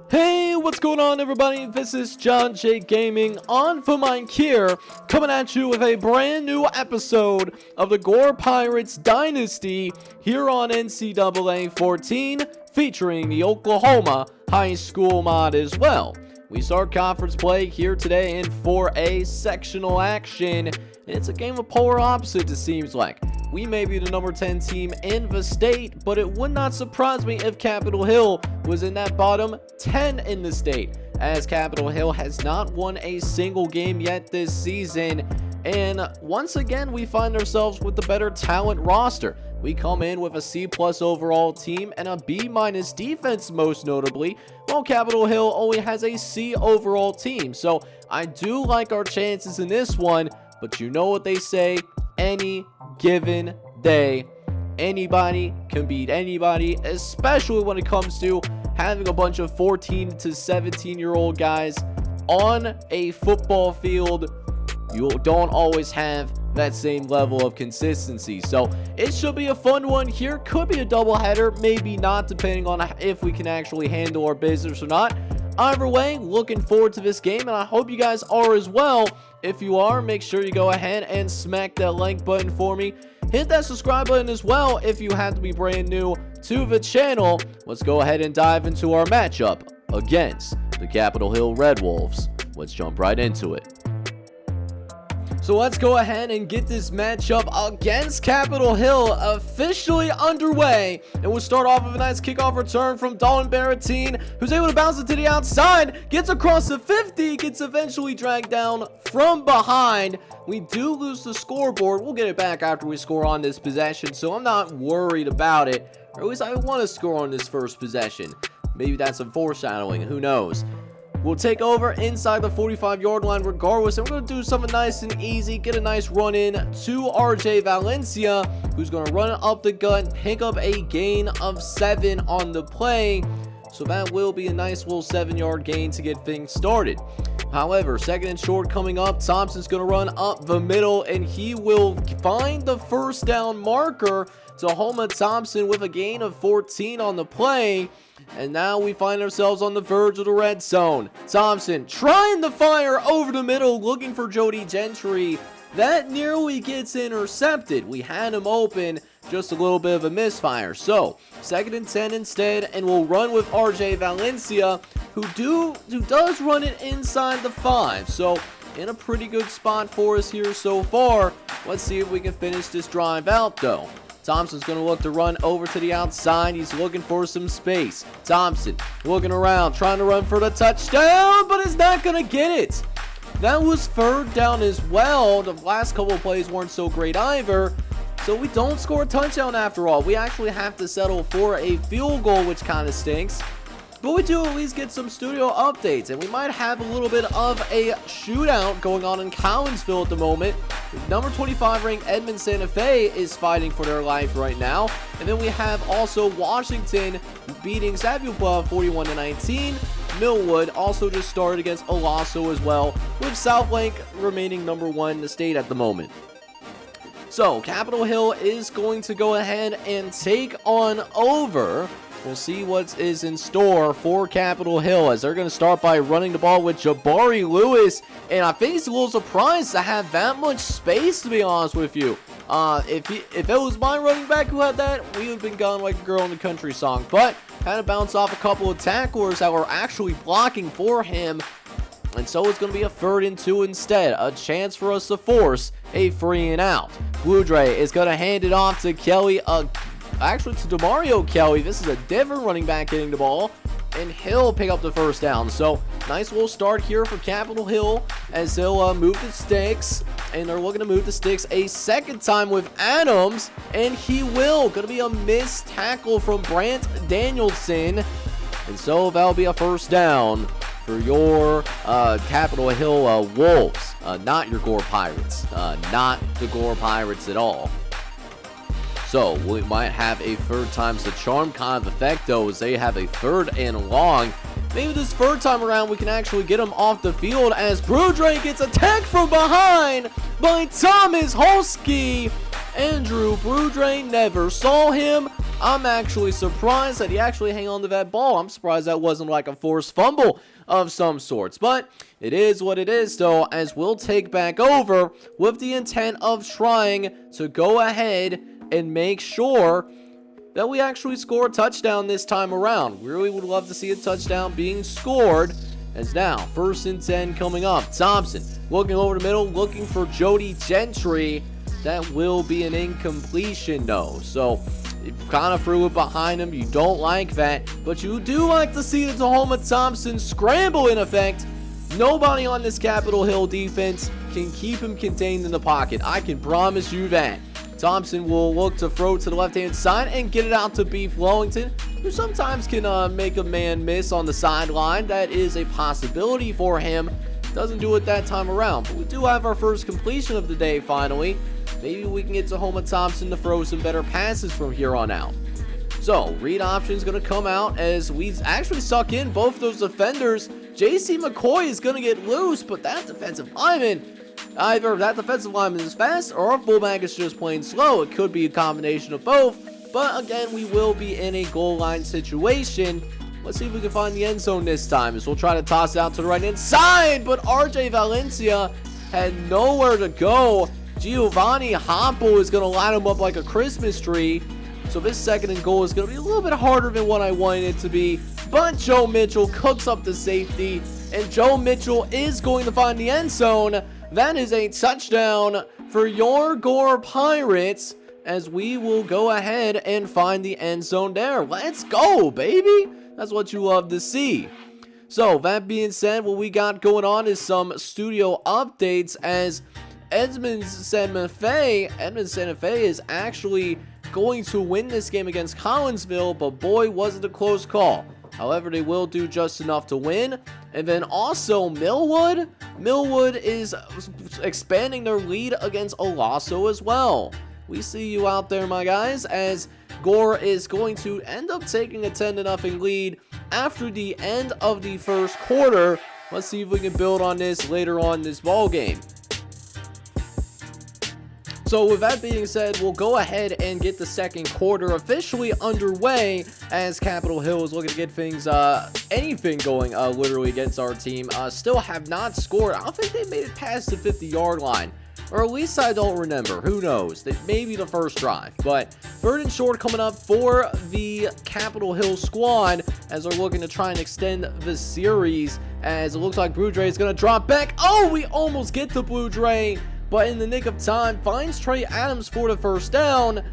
Hey, what's going on, everybody? This is John J Gaming on for Mike here, coming at you with a brand new episode of the Gore Pirates Dynasty here on NCAA 14, featuring the Oklahoma High School mod as well. We start conference play here today in 4A sectional action, and it's a game of polar opposites, it seems like. We may be the number 10 team in the state, but it would not surprise me if Capitol Hill was in that bottom 10 in the state, as Capitol Hill has not won a single game yet this season. And once again, we find ourselves with the better talent roster. We come in with a C+ overall team and a B- defense, most notably, while Capitol Hill only has a C overall team. So I do like our chances in this one, but you know what they say, any given day, anybody can beat anybody, especially when it comes to having a bunch of 14 to 17-year-old guys on a football field. You don't always have that same level of consistency, so it should be a fun one here. Could be a doubleheader, maybe not, depending on if we can actually handle our business or not. Either way, looking forward to this game, and I hope you guys are as well. If you are, make sure you go ahead and smack that like button for me. Hit that subscribe button as well if you have to be brand new to the channel. Let's go ahead and dive into our matchup against the Capitol Hill Red Wolves. Let's jump right into it. So let's go ahead and get this matchup against Capitol Hill officially underway. And we'll start off with a nice kickoff return from Dalton Barrettine, who's able to bounce it to the outside, gets across the 50, gets eventually dragged down from behind. We do lose the scoreboard. We'll get it back after we score on this possession, so I'm not worried about it. Or at least I want to score on this first possession. Maybe that's some foreshadowing, who knows. We'll take over inside the 45-yard line regardless, and we're going to do something nice and easy. Get a nice run in to RJ Valencia, who's going to run up the gut, pick up a gain of 7 on the play. So that will be a nice little 7-yard gain to get things started. However, second and short coming up. Thompson's going to run up the middle, and he will find the first down marker to Homa Thompson with a gain of 14 on the play. And now we find ourselves on the verge of the red zone. Thompson trying to fire over the middle, looking for Jody Gentry. That nearly gets intercepted. We had him open, just a little bit of a misfire. So, second and 10 instead, and we'll run with RJ Valencia, who does run it inside the 5. So, in a pretty good spot for us here so far. Let's see if we can finish this drive out, though. Thompson's going to look to run over to the outside. He's looking for some space. Thompson looking around, trying to run for the touchdown, but is not going to get it. That was third down as well. The last couple of plays weren't so great either. So we don't score a touchdown after all. We actually have to settle for a field goal, which kind of stinks. But we do at least get some studio updates, and we might have a little bit of a shootout going on in Collinsville at the moment. Number 25 ranked Edmond Santa Fe is fighting for their life right now. And then we have also Washington beating Savio Bluff 41-19. Millwood also just started against Olaso as well, with South Lake remaining number 1 in the state at the moment. So Capitol Hill is going to go ahead and take on over. We'll see what is in store for Capitol Hill, as they're going to start by running the ball with Jabari Lewis. And I think he's a little surprised to have that much space, to be honest with you. If it was my running back who had that, we would have been gone like a girl in the country song. But had to bounce off a couple of tacklers that were actually blocking for him. And so it's going to be a 3rd and 2 instead. A chance for us to force a 3 and out. Boudre is going to hand it off to Kelly. Actually to DeMario Kelly. This is a different running back getting the ball, and he'll pick up the first down. So nice little start here for Capitol Hill, as they'll move the sticks, and they're looking to move the sticks a second time with Adams, and he will. Gonna be a missed tackle from Brant Danielson, and so that'll be a first down for your Capitol Hill Wolves, not your Gore Pirates, not the Gore Pirates at all. So we might have a 3rd time's the charm kind of effect, though, as they have a 3rd and long. Maybe this 3rd time around we can actually get him off the field, as Boudre gets attacked from behind by Thomas Holsky. Andrew Boudre never saw him, I'm actually surprised that he actually hung on to that ball. I'm surprised that wasn't like a forced fumble of some sorts. But it is what it is, though, as we'll take back over with the intent of trying to go ahead and make sure that we actually score a touchdown this time around. We really would love to see a touchdown being scored. As now, 1st and 10 coming up. Thompson looking over the middle, looking for Jody Gentry. That will be an incompletion, though. So, you kind of threw it behind him. You don't like that. But you do like to see the Tahoma Thompson scramble in effect. Nobody on this Capitol Hill defense can keep him contained in the pocket. I can promise you that. Thompson will look to throw to the left-hand side and get it out to Beef Wellington, who sometimes can make a man miss on the sideline. That is a possibility for him. Doesn't do it that time around. But we do have our first completion of the day finally. Maybe we can get Tahoma Thompson to throw some better passes from here on out. So, read option is going to come out as we actually suck in both those defenders. J.C. McCoy is going to get loose, but that defensive lineman, either that defensive lineman is fast or our fullback is just plain slow. It could be a combination of both. But again, we will be in a goal line situation. Let's see if we can find the end zone this time, as we'll try to toss it out to the right-hand side. But RJ Valencia had nowhere to go. Giovanni Hopple is going to line him up like a Christmas tree. So this 2nd and goal is going to be a little bit harder than what I wanted it to be. But Joe Mitchell cooks up the safety. And Joe Mitchell is going to find the end zone. That is a touchdown for your Gore Pirates, as we will go ahead and find the end zone there. Let's go, baby. That's what you love to see. So, that being said, what we got going on is some studio updates, as Edmond Santa Fe is actually going to win this game against Collinsville, but boy, was it a close call. However, they will do just enough to win. And then also Millwood is expanding their lead against Olaso as well. We see you out there, my guys, as Gore is going to end up taking a 10-0 lead after the end of the first quarter. Let's see if we can build on this later on in this ball game. So with that being said, we'll go ahead and get the second quarter officially underway, as Capitol Hill is looking to get things, anything going, literally against our team. Still have not scored. I don't think they made it past the 50-yard line. Or at least I don't remember. Who knows? Maybe the first drive. But 3rd and short coming up for the Capitol Hill squad, as they're looking to try and extend the series, as it looks like Blue Dre is going to drop back. Oh, we almost get to Blue Dre, but in the nick of time finds Trey Adams for the first down.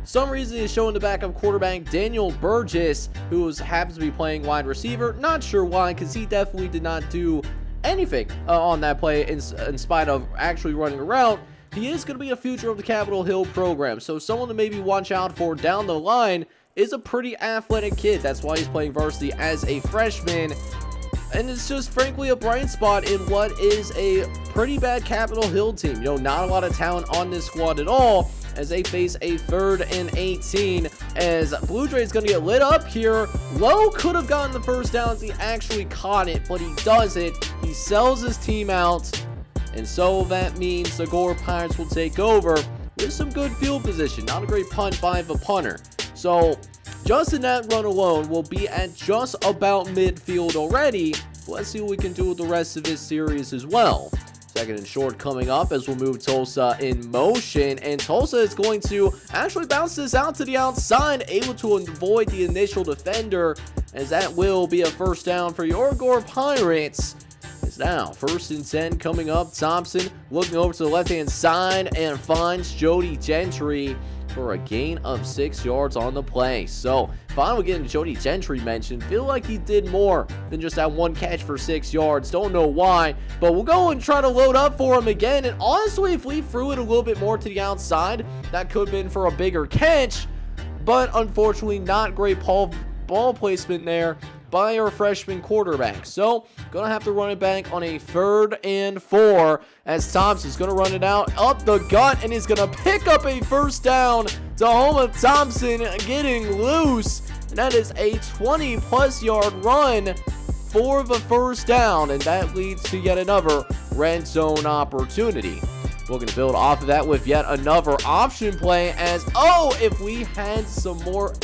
Some reason he's showing the backup quarterback Daniel Burgess, who happens to be playing wide receiver. Not sure why, because he definitely did not do anything on that play in spite of actually running around. He is going to be a future of the Capitol Hill program, so someone to maybe watch out for down the line. Is a pretty athletic kid. That's why he's playing varsity as a freshman. And it's just frankly a bright spot in what is a pretty bad Capitol Hill team. You know, not a lot of talent on this squad at all, as they face a 3rd and 18, as Blue Dre is going to get lit up here. Lowe could have gotten the first down as he actually caught it, but he does it. He sells his team out, and so that means the Gore Pirates will take over with some good field position. Not a great punt by the punter. So just in that run alone, we'll be at just about midfield already. Let's see what we can do with the rest of this series as well. 2nd and short coming up, as we'll move Tulsa in motion, and Tulsa is going to actually bounce this out to the outside, able to avoid the initial defender, as that will be a first down for your Gore Pirates. It's now 1st and 10 coming up. Thompson looking over to the left-hand side and finds Jody Gentry for a gain of 6 yards on the play. So finally getting Jody Gentry mentioned. Feel like he did more than just that one catch for 6 yards. Don't know why, but we'll go and try to load up for him again. And honestly, if we threw it a little bit more to the outside, that could have been for a bigger catch. But unfortunately, not great ball placement there by our freshman quarterback. So gonna have to run it back on a 3rd and 4, as Thompson's gonna run it out up the gut and is gonna pick up a first down. Tahoma Thompson getting loose, and that is a 20+ yard run for the first down, and that leads to yet another red zone opportunity. We're going to build off of that with yet another option play, as, oh, if we had some more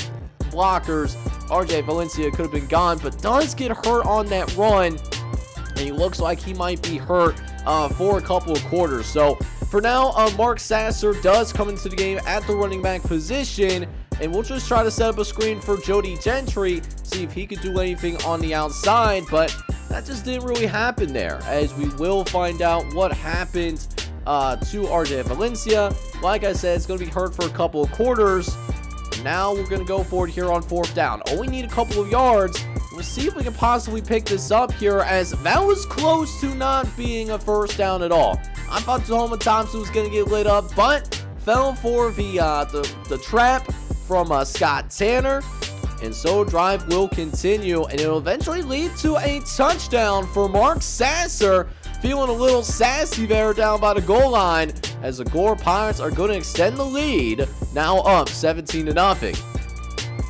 blockers. RJ Valencia could have been gone, but does get hurt on that run. And he looks like he might be hurt for a couple of quarters. So for now, Mark Sasser does come into the game at the running back position. And we'll just try to set up a screen for Jody Gentry, see if he could do anything on the outside. But that just didn't really happen there, as we will find out what happened to RJ Valencia. Like I said, it's going to be hurt for a couple of quarters. Now we're going to go for it here on 4th down. Only need a couple of yards. We'll see if we can possibly pick this up here, as that was close to not being a 1st down at all. I thought Tahoma Thompson was going to get lit up, but fell for the trap from Scott Tanner. And so drive will continue, and it'll eventually lead to a touchdown for Mark Sasser. Feeling a little sassy there down by the goal line, as the Gore Pirates are going to extend the lead, now up 17-0.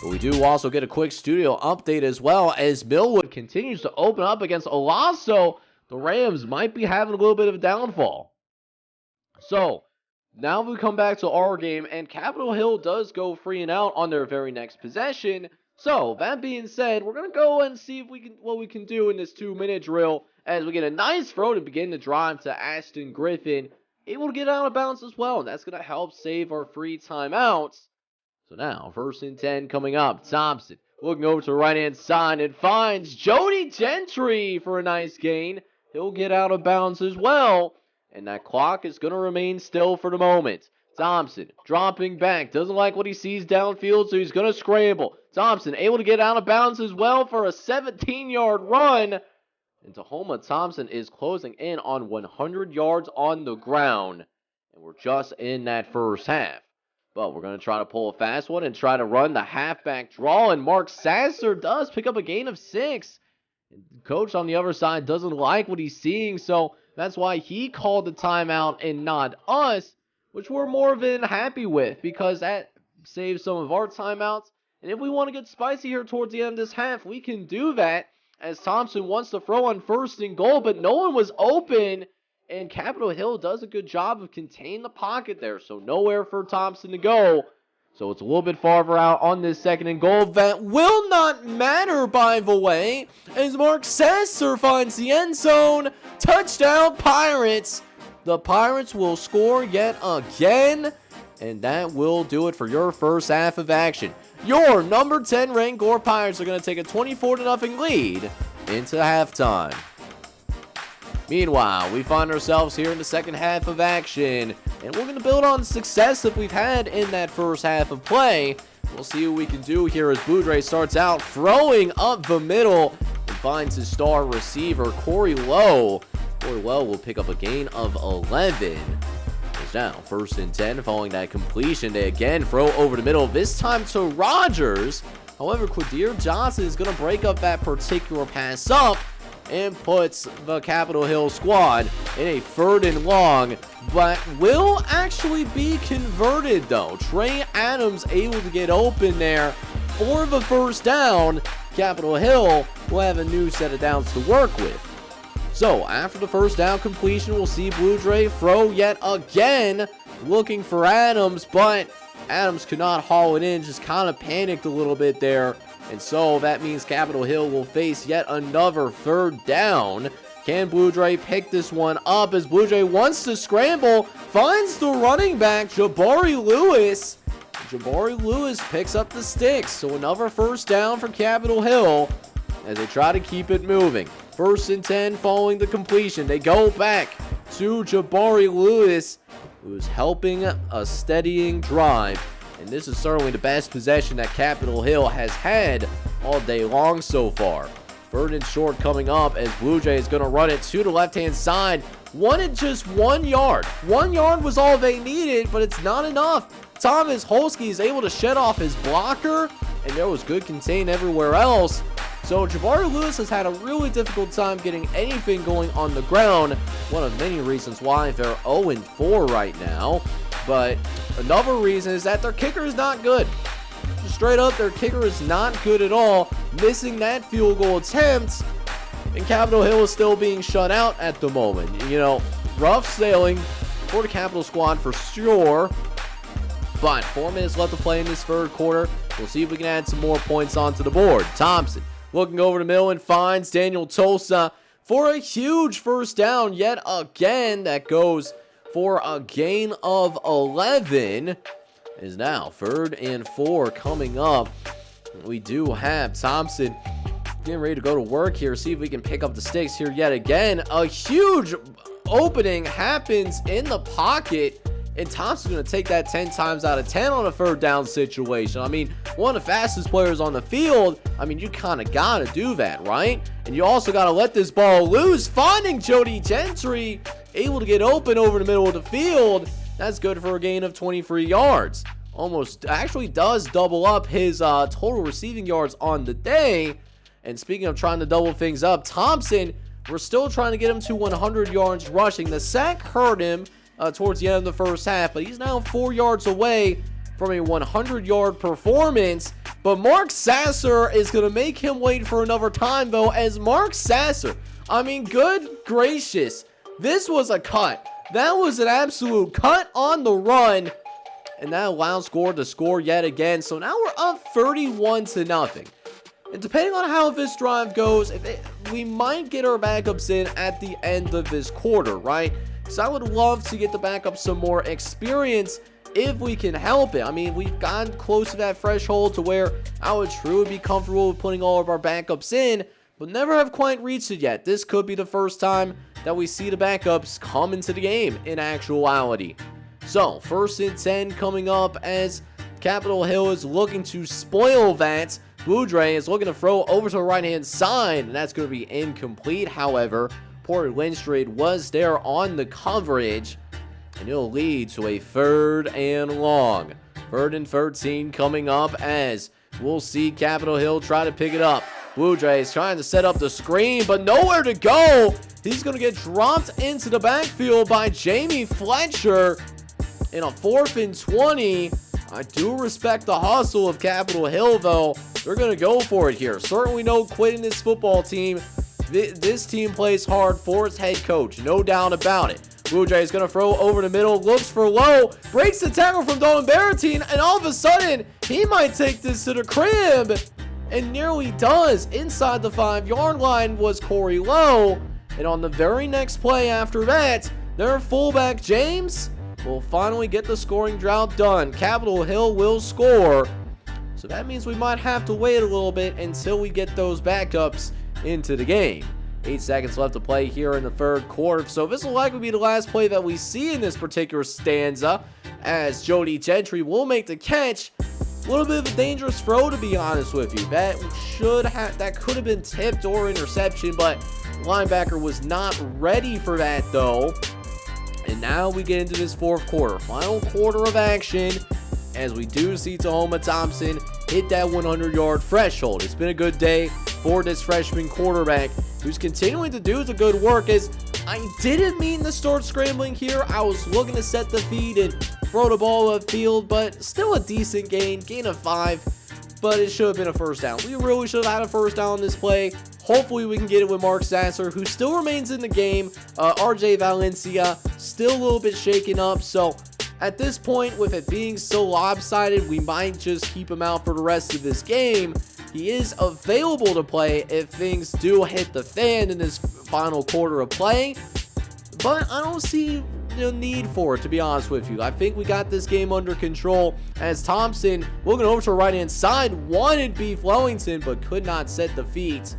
But we do also get a quick studio update as well, as Millwood continues to open up against Olaso. The Rams might be having a little bit of a downfall. So now we come back to our game, and Capitol Hill does go 3 and out on their very next possession. So that being said, we're going to go and see if what we can do in this 2-minute drill, as we get a nice throw to begin the drive to Ashton Griffin, able to get out of bounds as well, and that's going to help save our free timeouts. So now, 1st and 10 coming up. Thompson looking over to the right-hand side and finds Jody Gentry for a nice gain. He'll get out of bounds as well, and that clock is going to remain still for the moment. Thompson dropping back, doesn't like what he sees downfield, so he's going to scramble. Thompson able to get out of bounds as well for a 17-yard run. And Tahoma Thompson is closing in on 100 yards on the ground. And we're just in that 1st half. But we're going to try to pull a fast one and try to run the halfback draw. And Mark Sasser does pick up a gain of 6. And coach on the other side doesn't like what he's seeing, so that's why he called the timeout and not us, which we're more than happy with, because that saves some of our timeouts. And if we want to get spicy here towards the end of this half, we can do that, as Thompson wants to throw on 1st and goal, but no one was open, and Capitol Hill does a good job of containing the pocket there, so nowhere for Thompson to go. So it's a little bit farther out on this 2nd and goal. That will not matter, by the way, as Mark Sasser finds the end zone. Touchdown, Pirates. The Pirates will score yet again, and that will do it for your 1st half of action. Your number 10 ranked Gore Pirates are going to take a 24-0 lead into halftime. Meanwhile, we find ourselves here in the 2nd half of action, and we're going to build on the success that we've had in that 1st half of play. We'll see what we can do here as Boudre starts out throwing up the middle and finds his star receiver, Corey Lowe. Corey Lowe will pick up a gain of 11. It's now 1st and 10 following that completion. They again throw over the middle, this time to Rogers. However, Quadir Johnson is going to break up that particular pass up and puts the Capitol Hill squad in a 3rd and long, but will actually be converted though. Trey Adams able to get open there for the 1st down. Capitol Hill will have a new set of downs to work with. So after the 1st down completion, we'll see Boudre throw yet again, looking for Adams, but Adams could not haul it in, just kind of panicked a little bit there. And so that means Capitol Hill will face yet another 3rd down. Can Boudre pick this one up, as Boudre wants to scramble, finds the running back, Jabari Lewis. Jabari Lewis picks up the sticks, so another 1st down for Capitol Hill as they try to keep it moving. 1st and 10 following the completion. They go back to Jabari Lewis, who's helping a steadying drive. And this is certainly the best possession that Capitol Hill has had all day long so far. 3rd and short coming up, as Blue Jay is going to run it to the left-hand side. Wanted just 1 yard. 1 yard was all they needed, but it's not enough. Thomas Holsky is able to shed off his blocker, and there was good contain everywhere else. So Jabari Lewis has had a really difficult time getting anything going on the ground. One of many reasons why they're 0-4 right now. But another reason is that their kicker is not good. Straight up, their kicker is not good at all. Missing that field goal attempt. And Capitol Hill is still being shut out at the moment. You know, rough sailing for the Capitol squad for sure. But 4 minutes left to play in this 3rd quarter. We'll see if we can add some more points onto the board. Thompson looking over the middle and finds Daniel Tulsa for a huge first down yet again. That goes for a gain of 11. Is now 3rd and 4 coming up. We do have Thompson getting ready to go to work here. See if we can pick up the sticks here yet again. A huge opening happens in the pocket, and Thompson's going to take that 10 times out of 10 on a 3rd down situation. I mean, one of the fastest players on the field. I mean, you kind of got to do that, right? And you also got to let this ball loose. Finding Jody Gentry, able to get open over the middle of the field. That's good for a gain of 23 yards. Almost actually does double up his total receiving yards on the day. And speaking of trying to double things up, Thompson, we're still trying to get him to 100 yards rushing. The sack hurt him towards the end of the first half, but he's now 4 yards away from a 100-yard performance. But Mark Sasser is going to make him wait for another time, though, as Mark Sasser, I mean, good gracious, this was a cut. That was an absolute cut on the run, and that allows Gore to score yet again. So now we're up 31-0. And depending on how this drive goes, we might get our backups in at the end of this quarter, right? Because I would love to get the backups some more experience if we can help it. I mean, we've gotten close to that threshold to where I would truly be comfortable with putting all of our backups in, but never have quite reached it yet. This could be the first time that we see the backups come into the game in actuality. So, 1st and 10 coming up as Capitol Hill is looking to spoil that. Boudre is looking to throw over to the right-hand side, and that's going to be incomplete. However, Porter Lindstrid was there on the coverage, and it'll lead to a 3rd and long. 3rd and 13 coming up as we'll see Capitol Hill try to pick it up. Boudre is trying to set up the screen, but nowhere to go. He's going to get dropped into the backfield by Jamie Fletcher in a 4th and 20. I do respect the hustle of Capitol Hill, though. They're going to go for it here. Certainly no quitting this football team. This team plays hard for its head coach. No doubt about it. Boudre is going to throw over the middle. Looks for low. Breaks the tackle from Dolan Barratine. And all of a sudden, he might take this to the crib. And nearly does. Inside the 5-yard line was Corey Lowe. And on the very next play after that, their fullback James will finally get the scoring drought done. Capitol Hill will score. So that means we might have to wait a little bit until we get those backups into the game. 8 seconds left to play here in the 3rd quarter. So this will likely be the last play that we see in this particular stanza, as Jody Gentry will make the catch. A little bit of a dangerous throw, to be honest with you. That could have been tipped or interception, but linebacker was not ready for that, though. And now we get into this 4th quarter. Final quarter of action, as we do see Tahoma Thompson hit that 100-yard threshold. It's been a good day for this freshman quarterback, who's continuing to do the good work. As I didn't mean to start scrambling here. I was looking to set the feed and throw the ball upfield, but still a decent gain of 5. But it should have been a 1st down. We really should have had a 1st down on this play. Hopefully we can get it with Mark Sasser, who still remains in the game. RJ Valencia still a little bit shaken up. So at this point, with it being so lopsided, we might just keep him out for the rest of this game. He is available to play if things do hit the fan in this final quarter of play. But I don't see the need for it, to be honest with you. I think we got this game under control, as Thompson, looking over to the right-hand side, wanted Beef Wellington, but could not set the feet.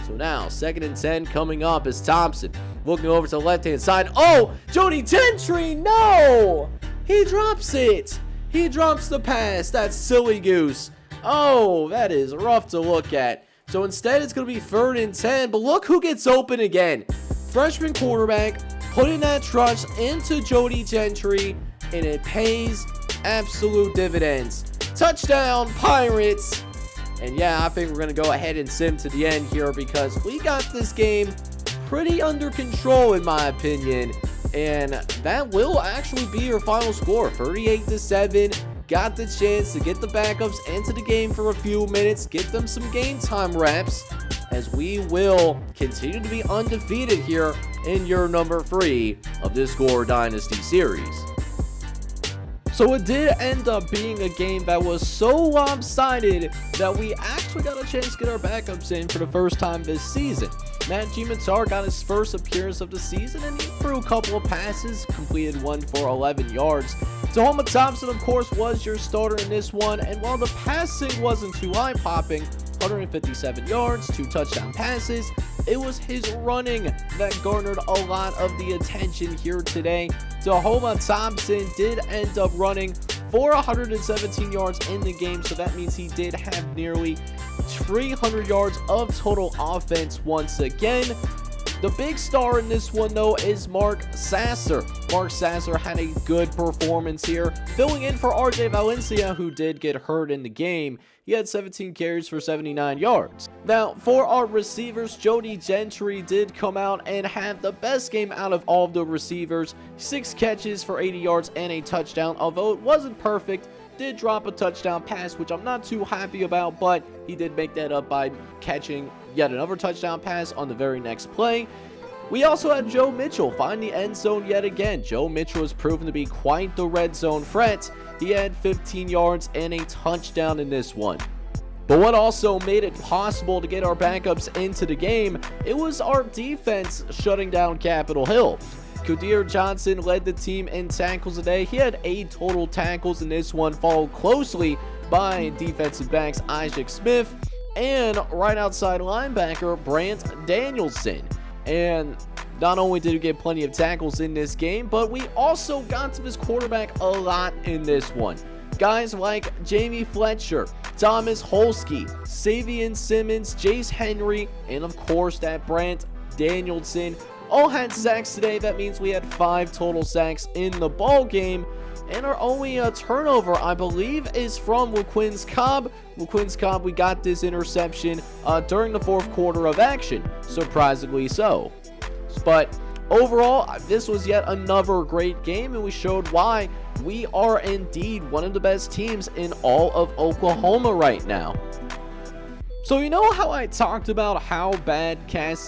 So now, 2nd and 10 coming up as Thompson looking over to the left-hand side. Oh, Jody Gentry, no! He drops it. He drops the pass. That's silly goose. Oh, that is rough to look at. So instead, it's going to be 3rd and 10, but look who gets open again. Freshman quarterback putting that trust into Jody Gentry, and it pays absolute dividends. Touchdown, Pirates. And yeah, I think we're going to go ahead and sim to the end here, because we got this game pretty under control, in my opinion. And that will actually be your final score, 38-7. Got the chance to get the backups into the game for a few minutes, get them some game time reps, as we will continue to be undefeated here in year number 3 of this Gore Dynasty series. So it did end up being a game that was so lopsided that we actually got a chance to get our backups in for the first time this season. Matt Gimatar got his first appearance of the season, and he threw a couple of passes, completed one for 11 yards. Tahoma Thompson, of course, was your starter in this one, and while the passing wasn't too eye-popping, 157 yards, 2 touchdown passes, it was his running that garnered a lot of the attention here today. Tahoma Thompson did end up running for 117 yards in the game, so that means he did have nearly 300 yards of total offense once again. The big star in this one, though, is Mark Sasser. Mark Sasser had a good performance here, filling in for RJ Valencia, who did get hurt in the game. He had 17 carries for 79 yards. Now, for our receivers, Jody Gentry did come out and have the best game out of all of the receivers. 6 catches for 80 yards and a touchdown, although it wasn't perfect. Did drop a touchdown pass, which I'm not too happy about, but he did make that up by catching yet another touchdown pass on the very next play. We also had Joe Mitchell find the end zone yet again. Joe Mitchell has proven to be quite the red zone threat. He had 15 yards and a touchdown in this one. But what also made it possible to get our backups into the game, it was our defense shutting down Capitol Hill. Kadir Johnson led the team in tackles today. He had 8 total tackles in this one, followed closely by defensive backs Isaac Smith and right outside linebacker Brant Danielson. And not only did we get plenty of tackles in this game, but we also got to his quarterback a lot in this one. Guys like Jamie Fletcher, Thomas Holsky, Savion Simmons, Jace Henry, and of course that Brant Danielson all had sacks today. That means we had 5 total sacks in the ball game. And our only turnover, I believe, is from LaQuince Cobb. LaQuince Cobb, we got this interception during the 4th quarter of action, surprisingly so. But overall, this was yet another great game, and we showed why we are indeed one of the best teams in all of Oklahoma right now. So you know how I talked about how bad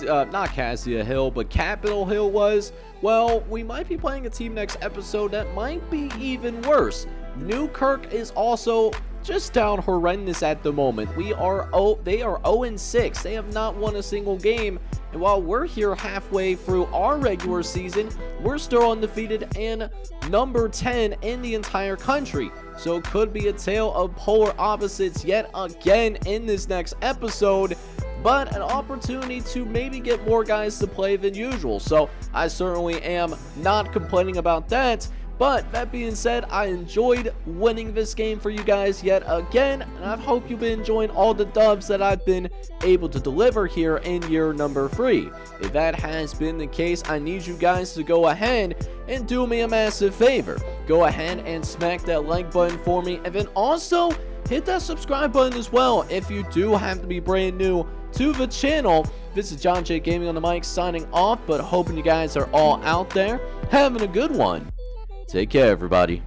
not Cassia Hill, but Capitol Hill was? Well, we might be playing a team next episode that might be even worse. Newkirk is also just down horrendous at the moment. They are 0-6. They have not won a single game. And while we're here halfway through our regular season, we're still undefeated and number 10 in the entire country. So it could be a tale of polar opposites yet again in this next episode, but an opportunity to maybe get more guys to play than usual. So I certainly am not complaining about that. But that being said, I enjoyed winning this game for you guys yet again, and I hope you've been enjoying all the dubs that I've been able to deliver here in year number 3. If that has been the case, I need you guys to go ahead and do me a massive favor. Go ahead and smack that like button for me, and then also hit that subscribe button as well if you do have to be brand new to the channel. This is John J Gaming on the mic signing off, but hoping you guys are all out there having a good one. Take care, everybody.